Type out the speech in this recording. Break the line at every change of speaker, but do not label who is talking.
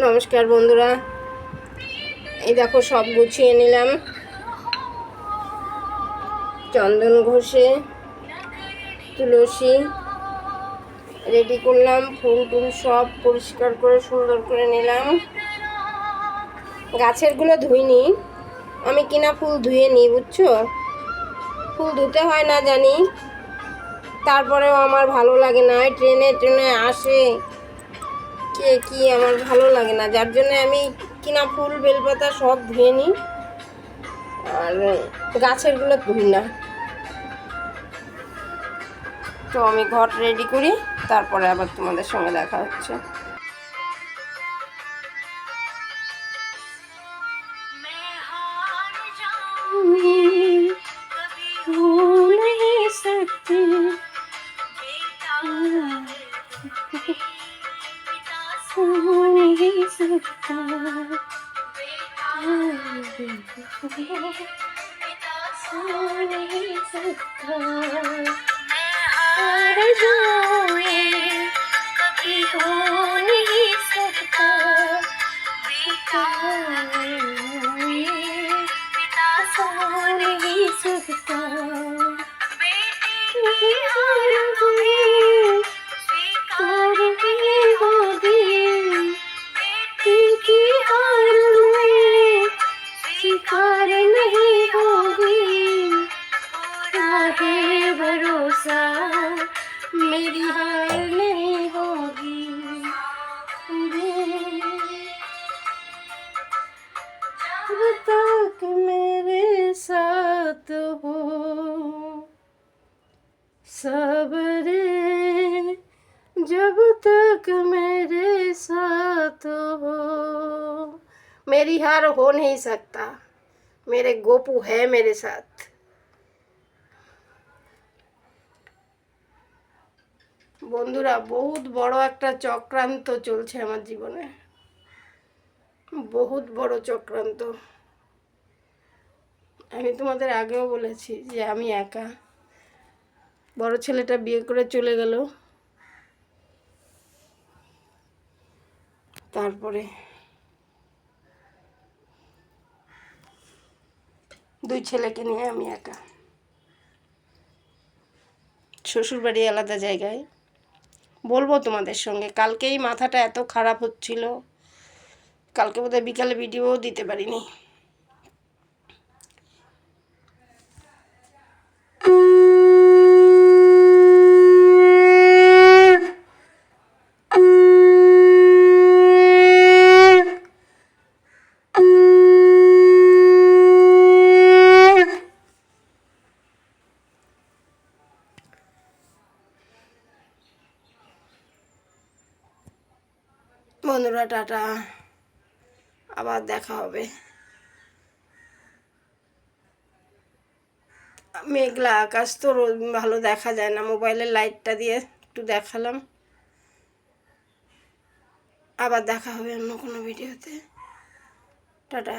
নমস্কার বন্ধুরা, এই দেখো সব গুছিয়ে নিলাম, চন্দন ঘষে তুলসী রেডি করলাম, ফুল টুল সব পরিষ্কার করে সুন্দর করে নিলাম। গাছেরগুলো ধুইনি, আমি কিনা ফুল ধুয়ে নিই, বুঝছো? ফুল ধুতে হয় না জানি, তারপরেও আমার ভালো লাগে না। ট্রেনে আসে কে কি, আমার ভালো লাগে না, যার জন্য আমি কিনা ফুল বেলপাতা সব ধুয়ে নিই, আর গাছেরগুলো ধুই না। তো আমি ঘর রেডি করি, তারপরে আবার তোমাদের সঙ্গে দেখা হচ্ছে। भरोसा मेरी हार नहीं होगी, जब तक मेरे साथ हो सबरे, जब तक मेरे साथ हो। मेरी हार हो नहीं सकता, मेरे गोपू है मेरे साथ। বন্ধুরা, বহুত বড় একটা চক্রান্ত চলছে আমার জীবনে, বহুত বড় চক্রান্ত। আমি তোমাদের আগেও বলেছি যে আমি একা, বড় ছেলেটা বিয়ে করে চলে গেল, তারপরে দুই ছেলেকে নিয়ে আমি একা, শ্বশুরবাড়ি আলাদা জায়গায়। বলবো তোমাদের সঙ্গে, কালকেই মাথাটা এত খারাপ হচ্ছিল, কালকে বোধহয় বিকালে ভিডিও দিতে পারিনি। বন্ধুরা, টাটা, আবার দেখা হবে। মেঘলা আকাশ তো ভালো দেখা যায় না, মোবাইলের লাইটটা দিয়ে একটু দেখালাম। আবার দেখা হবে অন্য কোনো ভিডিওতে। টাটা।